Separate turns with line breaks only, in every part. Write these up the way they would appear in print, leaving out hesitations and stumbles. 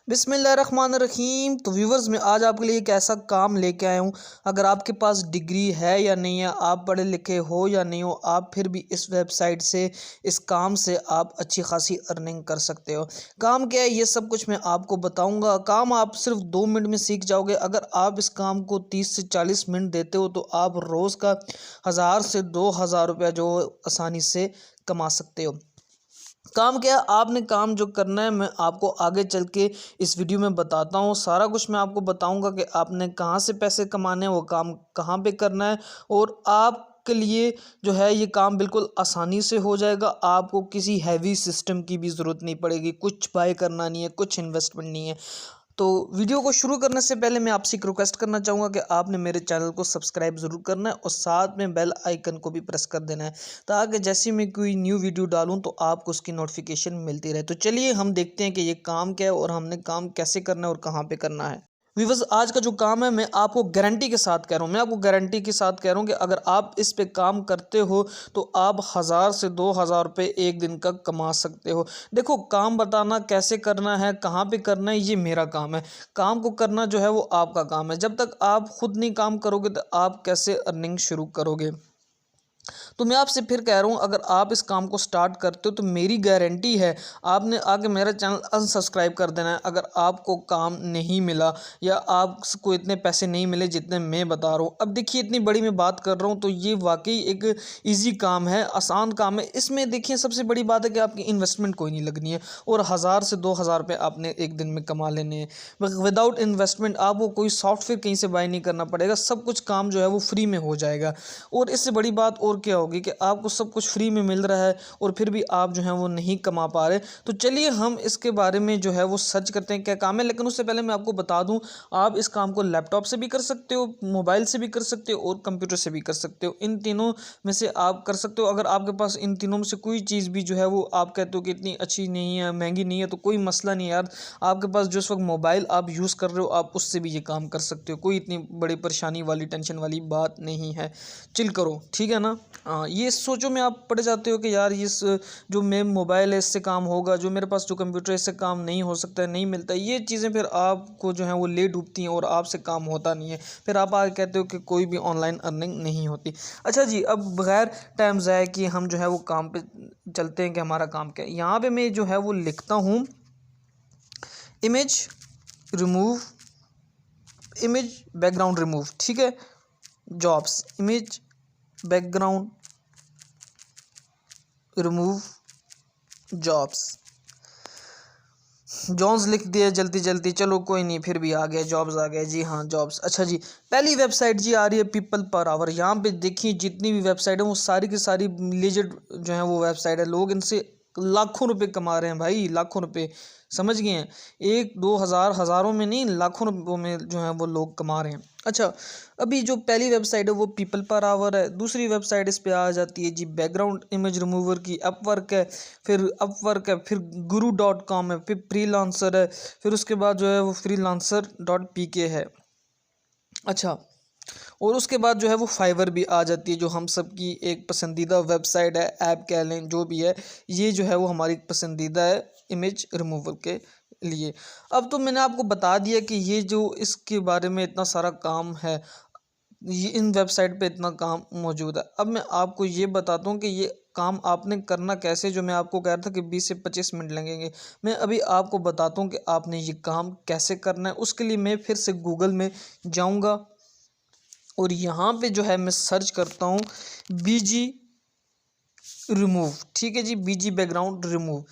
बिस्मिल्लाहिर्रहमानिर्रहीम। तो व्यूवर्स, मैं आज आपके लिए एक ऐसा काम लेके आया हूँ। अगर आपके पास डिग्री है या नहीं है, आप पढ़े लिखे हो या नहीं हो, आप फिर भी इस वेबसाइट से, इस काम से आप अच्छी खासी अर्निंग कर सकते हो। काम क्या है, ये सब कुछ मैं आपको बताऊंगा। काम आप सिर्फ 2 मिनट में सीख जाओगे। अगर आप इस काम को 30 से 40 मिनट देते हो तो आप रोज़ का 1000 से 2000 रुपया जो आसानी से कमा सकते हो। काम क्या है, आपने काम जो करना है मैं आपको आगे चल के इस वीडियो में बताता हूँ। सारा कुछ मैं आपको बताऊँगा कि आपने कहाँ से पैसे कमाने हैं, वो काम कहाँ पे करना है, और आपके लिए जो है ये काम बिल्कुल आसानी से हो जाएगा। आपको किसी हैवी सिस्टम की भी ज़रूरत नहीं पड़ेगी, कुछ बाय करना नहीं है, कुछ इन्वेस्टमेंट नहीं है। तो वीडियो को शुरू करने से पहले मैं आपसे एक रिक्वेस्ट करना चाहूँगा कि आपने मेरे चैनल को सब्सक्राइब ज़रूर करना है और साथ में बेल आइकन को भी प्रेस कर देना है, ताकि जैसे मैं कोई न्यू वीडियो डालूँ तो आपको उसकी नोटिफिकेशन मिलती रहे। तो चलिए हम देखते हैं कि ये काम क्या है और हमने काम कैसे करना है और कहाँ पे करना है। व्यूअर्स, आज का जो काम है मैं आपको गारंटी के साथ कह रहा हूँ, मैं आपको गारंटी के साथ कह रहा हूँ कि अगर आप इस पे काम करते हो तो आप 1000 से 2000 रुपये एक दिन का कमा सकते हो। देखो, काम बताना कैसे करना है, कहाँ पे करना है, ये मेरा काम है। काम को करना जो है वो आपका काम है। जब तक आप खुद नहीं काम करोगे तो आप कैसे अर्निंग शुरू करोगे। तो मैं आपसे फिर कह रहा हूँ, अगर आप इस काम को स्टार्ट करते हो तो मेरी गारंटी है आपने आके मेरा चैनल अनसब्सक्राइब कर देना है अगर आपको काम नहीं मिला या आपको इतने पैसे नहीं मिले जितने मैं बता रहा हूँ। अब देखिए, इतनी बड़ी मैं बात कर रहा हूँ तो ये वाकई एक ईजी काम है, आसान काम है। इसमें देखिए, सबसे बड़ी बात है कि आपकी इन्वेस्टमेंट कोई नहीं लगनी है और 1000 से 2000 रुपये आपने एक दिन में कमा लेने हैं विदाउट इन्वेस्टमेंट। आपको कोई सॉफ्टवेयर कहीं से बाय नहीं करना पड़ेगा, सब कुछ काम जो है वो फ्री में हो जाएगा। और इससे बड़ी बात और क्या होगी कि आपको सब कुछ फ्री में मिल रहा है और फिर भी आप जो है वो नहीं कमा पा रहे। तो चलिए हम इसके बारे में जो है वो सर्च करते हैं क्या काम है। लेकिन उससे पहले मैं आपको बता दूं, आप इस काम को लैपटॉप से भी कर सकते हो, मोबाइल से भी कर सकते हो और कंप्यूटर से भी कर सकते हो। इन तीनों में से आप कर सकते हो। अगर आपके पास इन तीनों में से कोई चीज़ भी जो है वो आप कहते हो कि इतनी अच्छी नहीं है, महंगी नहीं है, तो कोई मसला नहीं है यार। आपके पास जो इस वक्त मोबाइल आप यूज़ कर रहे हो, आप उससे भी ये काम कर सकते हो। कोई इतनी बड़ी परेशानी वाली, टेंशन वाली बात नहीं है। चिल करो, ठीक है ना। ये सोचो में आप पड़ जाते हो कि यार जो मैं मोबाइल है इससे काम होगा, जो मेरे पास जो कंप्यूटर है इससे काम नहीं हो सकता है, नहीं मिलता है। ये चीज़ें फिर आपको जो है वो ले डूबती हैं और आपसे काम होता नहीं है। फिर आप आगे कहते हो कि कोई भी ऑनलाइन अर्निंग नहीं होती। अच्छा जी, अब बगैर टाइम ज़ाया कि हम जो है वो काम पे चलते हैं कि हमारा काम क्या है। यहाँ पे मैं जो है वो लिखता हूँ image remove, image background remove, ठीक है। Jobs, image background remove jobs. Jobs लिख दिया जल्दी जल्दी, चलो कोई नहीं, फिर भी आ गया, जॉब्स आ गया जी। हाँ, जॉब्स। अच्छा जी, पहली वेबसाइट जी आ रही है पीपल पर आवर। यहाँ पे देखिए जितनी भी वेबसाइट है वो सारी की सारी लीजेड जो है वो वेबसाइट है। लोग इनसे लाखों रुपए कमा रहे हैं भाई, लाखों रुपए, समझ गए हैं। एक दो हज़ार, हज़ारों में नहीं, लाखों रुपयों में जो है वो लोग कमा रहे हैं। अच्छा, अभी जो पहली वेबसाइट है वो पीपल पर आवर है। दूसरी वेबसाइट इस पे आ जाती है जी बैकग्राउंड इमेज रिमूवर की, अपवर्क है। फिर guru.com है, फिर फ्रीलांसर है, फिर उसके बाद जो है वो freelancer.pk है। अच्छा, और उसके बाद जो है वो फाइवर भी आ जाती है, जो हम सब की एक पसंदीदा वेबसाइट है, ऐप कह लें, जो भी है। ये जो है वो हमारी पसंदीदा है इमेज रिमूवल के लिए। अब तो मैंने आपको बता दिया कि ये जो इसके बारे में इतना सारा काम है, ये इन वेबसाइट पे इतना काम मौजूद है। अब मैं आपको ये बताता हूँ कि ये काम आपने करना कैसे। जो मैं आपको कह रहा था कि 20 से 25 मिनट लगेंगे, मैं अभी आपको बताता हूँ कि आपने ये काम कैसे करना है। उसके लिए मैं फिर से गूगल में जाऊँगा और यहाँ पे जो है मैं सर्च करता हूँ बीजी रिमूव, ठीक है जी, बीजी बैकग्राउंड रिमूव।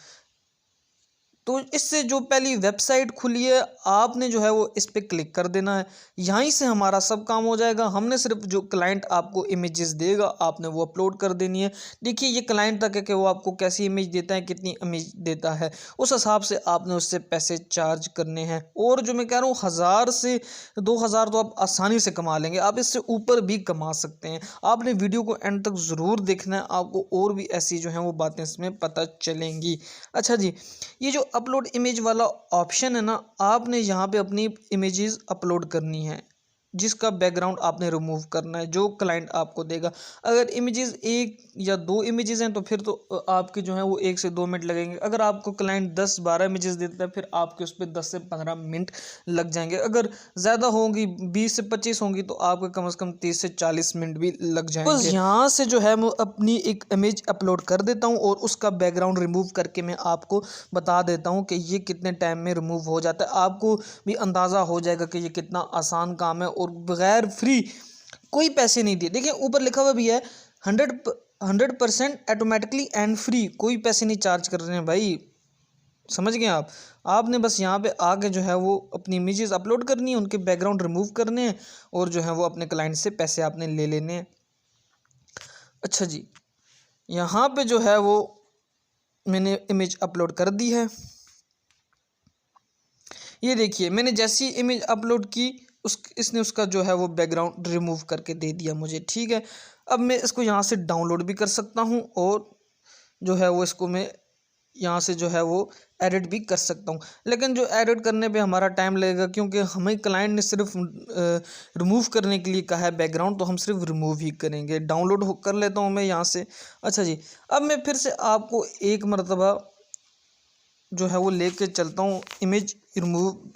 तो इससे जो पहली वेबसाइट खुली है, आपने जो है वो इस पर क्लिक कर देना है। यहीं से हमारा सब काम हो जाएगा। हमने सिर्फ जो क्लाइंट आपको इमेजेस देगा, आपने वो अपलोड कर देनी है। देखिए, ये क्लाइंट तक है कि वो आपको कैसी इमेज देता है, कितनी इमेज देता है, उस हिसाब से आपने उससे पैसे चार्ज करने हैं। और जो मैं कह रहा हूँ, 1000 से 2000 तो आप आसानी से कमा लेंगे, आप इससे ऊपर भी कमा सकते हैं। आपने वीडियो को एंड तक ज़रूर देखना है, आपको और भी ऐसी जो है वो बातें इसमें पता चलेंगी। अच्छा जी, ये जो अपलोड इमेज वाला ऑप्शन है ना, आपने यहाँ पे अपनी इमेजेस अपलोड करनी है। जिसका बैकग्राउंड आपने रिमूव करना है, जो क्लाइंट आपको देगा। अगर इमेजेस 1 या 2 इमेजेस हैं तो फिर तो आपके जो है वो 1 से 2 मिनट लगेंगे। अगर आपको क्लाइंट 10-12 इमेजेस देता है फिर आपके उस पर 10 से 15 मिनट लग जाएंगे। अगर ज़्यादा होंगी 20 से 25 होंगी तो आपके कम से कम 30 से 40 मिनट भी लग जाएंगे। बस यहाँ से जो है मैं अपनी एक इमेज अपलोड कर देता हूँ और उसका बैकग्राउंड रिमूव करके मैं आपको बता देता हूँ कि ये कितने टाइम में रिमूव हो जाता है। आपको भी अंदाज़ा हो जाएगा कि ये कितना आसान काम है और बगैर फ्री, कोई पैसे नहीं दिए। देखिए ऊपर लिखा हुआ भी है 100% ऑटोमेटिकली एंड फ्री, कोई पैसे नहीं चार्ज कर रहे हैं भाई, समझ गए आप। आपने बस यहाँ पे आके जो है वो अपनी इमेजेस अपलोड करनी है, उनके बैकग्राउंड रिमूव करने हैं और जो है वो अपने क्लाइंट से पैसे आपने ले लेने हैं। अच्छा जी, यहाँ पे जो है वो मैंने इमेज अपलोड कर दी है। ये देखिए मैंने जैसी इमेज अपलोड की इसने उसका जो है वो बैकग्राउंड रिमूव करके दे दिया मुझे, ठीक है। अब मैं इसको यहाँ से डाउनलोड भी कर सकता हूँ और जो है वो इसको मैं यहाँ से जो है वो एडिट भी कर सकता हूँ। लेकिन जो एडिट करने पे हमारा टाइम लगेगा, क्योंकि हमें क्लाइंट ने सिर्फ रिमूव करने के लिए कहा है बैकग्राउंड, तो हम सिर्फ रिमूव ही करेंगे। डाउनलोड कर लेता हूँ मैं यहाँ से। अच्छा जी, अब मैं फिर से आपको एक मरतबा जो है वो लेके चलता हूँ इमेज रिमूव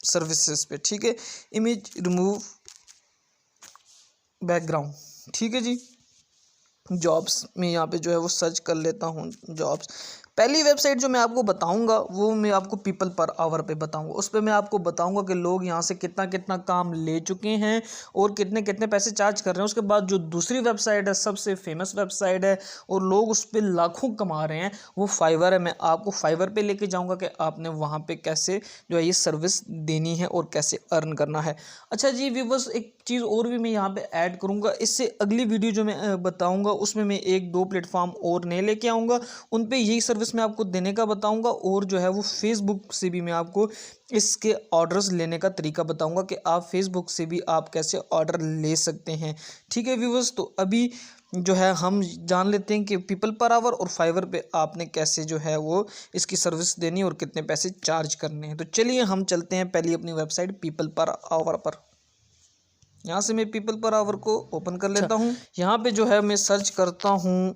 सर्विसेज पे, ठीक है। इमेज रिमूव बैकग्राउंड, ठीक है जी। जॉब्स में यहाँ पे जो है वो सर्च कर लेता हूँ जॉब्स। पहली वेबसाइट जो मैं आपको बताऊंगा वो मैं आपको पीपल पर आवर पे बताऊंगा। उस पर मैं आपको बताऊंगा कि लोग यहाँ से कितना कितना काम ले चुके हैं और कितने कितने पैसे चार्ज कर रहे हैं। उसके बाद जो दूसरी वेबसाइट है, सबसे फेमस वेबसाइट है और लोग उस पर लाखों कमा रहे हैं, वो फाइवर है। मैं आपको फाइवर पे लेके जाऊँगा कि आपने वहाँ पर कैसे जो है ये सर्विस देनी है और कैसे अर्न करना है। अच्छा जी व्यूअर्स, एक चीज़ और भी मैं यहाँ पे ऐड करूँगा। इससे अगली वीडियो जो मैं बताऊँगा उसमें मैं 1-2 प्लेटफॉर्म और नए लेके आऊँगा, उन पे यही सर्विस मैं आपको देने का बताऊँगा। और जो है वो फेसबुक से भी मैं आपको इसके ऑर्डर्स लेने का तरीका बताऊँगा कि आप फेसबुक से भी आप कैसे ऑर्डर ले सकते हैं, ठीक है व्यूअर्स। तो अभी जो है हम जान लेते हैं कि पीपल पर आवर और फाइवर पे आपने कैसे जो है वो इसकी सर्विस देनी और कितने पैसे चार्ज करने हैं। तो चलिए हम चलते हैं पहली अपनी वेबसाइट पीपल पर आवर पर। यहाँ से मैं पीपल पर आवर को ओपन कर लेता हूँ। यहाँ पे जो है मैं सर्च करता हूँ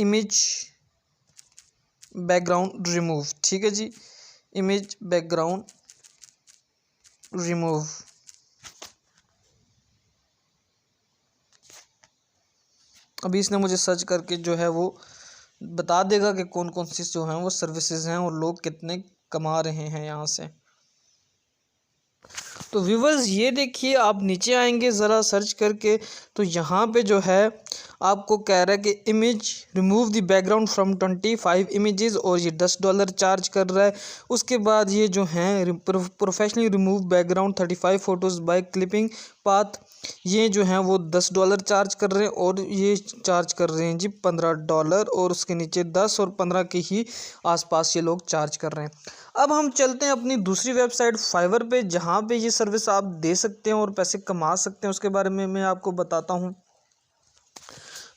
इमेज बैकग्राउंड रिमूव, ठीक है जी। इमेज बैकग्राउंड रिमूव, अभी इसने मुझे सर्च करके जो है वो बता देगा कि कौन कौन सी जो हैं वो सर्विसेज हैं और लोग कितने कमा रहे हैं यहाँ से। तो व्यूवर्स ये देखिए, आप नीचे आएंगे ज़रा सर्च करके तो यहाँ पे जो है आपको कह रहा है कि image remove the background from 25 images और ये $10 चार्ज कर रहा है। उसके बाद ये जो हैं professionally remove background 35 photos by clipping path, ये जो हैं वो $10 चार्ज कर रहे हैं और ये चार्ज कर रहे हैं जी $15 और उसके नीचे 10 और 15 के ही आसपास ये लोग चार्ज कर रहे हैं। अब हम चलते हैं अपनी दूसरी वेबसाइट फाइवर पे, जहाँ पे ये सर्विस आप दे सकते हैं और पैसे कमा सकते हैं, उसके बारे में मैं आपको बताता हूँ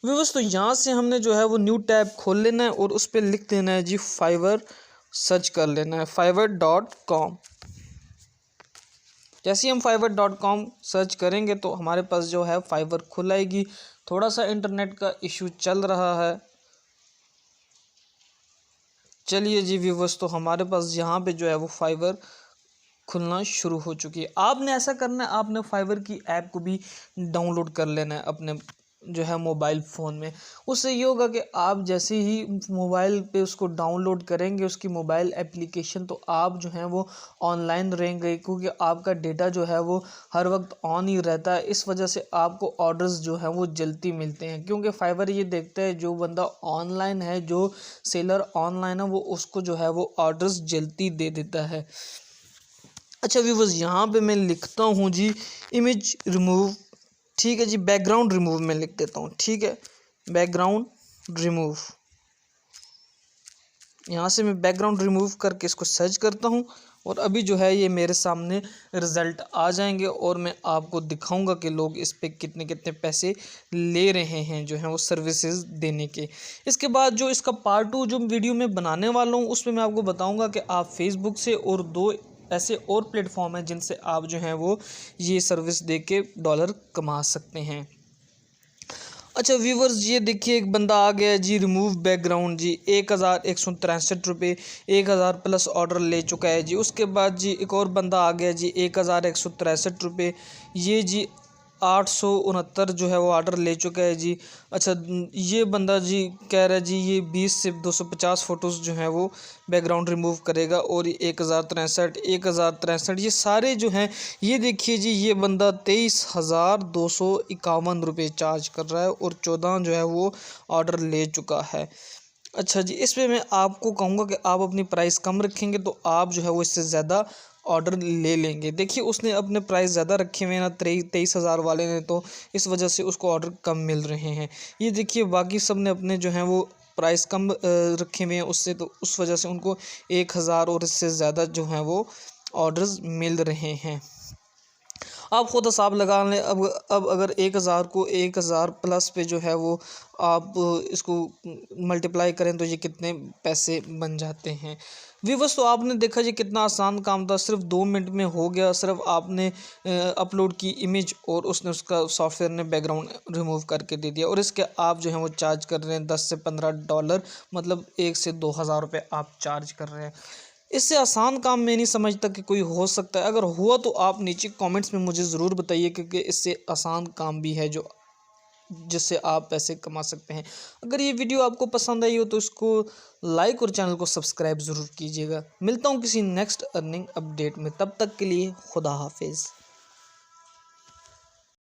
व्यूअर्स। तो यहाँ से हमने जो है वो न्यू टैब खोल लेना है और उस पर लिख देना है जी फाइवर, सर्च कर लेना है fiverr.com। जैसे ही हम fiverr.com सर्च करेंगे तो हमारे पास जो है फाइवर खुल आएगी। थोड़ा सा इंटरनेट का इशू चल रहा है। चलिए जी व्यूवर्स, तो हमारे पास यहाँ पे जो है वो फाइवर खुलना शुरू हो चुकी है। आपने ऐसा करना है, आपने फाइवर की ऐप को भी डाउनलोड कर लेना है अपने जो है मोबाइल फ़ोन में। उससे ये होगा कि आप जैसे ही मोबाइल पे उसको डाउनलोड करेंगे उसकी मोबाइल एप्लीकेशन, तो आप जो हैं वो ऑनलाइन रहेंगे, क्योंकि आपका डेटा जो है वो हर वक्त ऑन ही रहता है। इस वजह से आपको ऑर्डर्स जो हैं वो जल्दी मिलते हैं, क्योंकि फाइवर ये देखता है जो बंदा ऑनलाइन है, जो सेलर ऑनलाइन है, वो उसको जो है वो ऑर्डर्स जल्दी दे देता है। अच्छा व्यूअर्स, यहाँ पे मैं लिखता हूँ जी इमेज रिमूव, ठीक है जी। बैकग्राउंड रिमूव में लिख देता हूँ, ठीक है, बैकग्राउंड रिमूव। यहाँ से मैं बैकग्राउंड रिमूव करके इसको सर्च करता हूँ और अभी जो है ये मेरे सामने रिज़ल्ट आ जाएंगे और मैं आपको दिखाऊंगा कि लोग इस पे कितने कितने पैसे ले रहे हैं जो हैं वो सर्विसेज देने के। इसके बाद जो इसका पार्ट 2 जो वीडियो में बनाने वाला हूँ उसमें मैं आपको बताऊंगा कि आप फेसबुक से और 2 ऐसे और प्लेटफॉर्म हैं जिनसे आप जो हैं वो ये सर्विस दे के डॉलर कमा सकते हैं। अच्छा व्यूवर्स, ये देखिए एक बंदा आ गया जी, रिमूव बैकग्राउंड जी, 1163 रुपये, 1000 प्लस ऑर्डर ले चुका है जी। उसके बाद जी एक और बंदा आ गया जी, 1163 रुपये, ये जी 869 जो है वो ऑर्डर ले चुका है जी। अच्छा ये बंदा जी कह रहा है जी ये 20 से 250 फ़ोटोज़ जो हैं वो बैकग्राउंड रिमूव करेगा, और ये 1063 ये सारे जो हैं, ये देखिए जी ये बंदा 23,251 रुपये चार्ज कर रहा है और 14 जो है वो ऑर्डर ले चुका है। अच्छा जी, इसमें मैं आपको कहूँगा कि आप अपनी प्राइस कम रखेंगे तो आप जो है वो इससे ज़्यादा ऑर्डर ले लेंगे। देखिए उसने अपने प्राइस ज़्यादा रखे हुए हैं ना, 23,000 वाले ने, तो इस वजह से उसको ऑर्डर कम मिल रहे हैं। ये देखिए बाकी सब ने अपने जो हैं वो प्राइस कम रखे हुए हैं उससे, तो उस वजह से उनको 1,000 और इससे ज़्यादा जो हैं वो ऑर्डर्स मिल रहे हैं। आप खुद हिसाब लगा लें। अब अगर 1,000 को 1,000 प्लस पे जो है वो आप इसको मल्टीप्लाई करें तो ये कितने पैसे बन जाते हैं। व्यूअर्स, तो आपने देखा जी कितना आसान काम था, सिर्फ 2 मिनट में हो गया। सिर्फ आपने अपलोड की इमेज और उसने उसका सॉफ्टवेयर ने बैकग्राउंड रिमूव करके दे दिया, और इसके आप जो है वो चार्ज कर रहे हैं $10 से $15, मतलब 1 से 2,000 रुपये आप चार्ज कर रहे हैं। इससे आसान काम मैं नहीं समझता कि कोई हो सकता है। अगर हुआ तो आप नीचे कमेंट्स में मुझे ज़रूर बताइए, क्योंकि इससे आसान काम भी है जो जिससे आप पैसे कमा सकते हैं। अगर ये वीडियो आपको पसंद आई हो तो इसको लाइक और चैनल को सब्सक्राइब ज़रूर कीजिएगा। मिलता हूँ किसी नेक्स्ट अर्निंग अपडेट में, तब तक के लिए खुदा हाफिज़।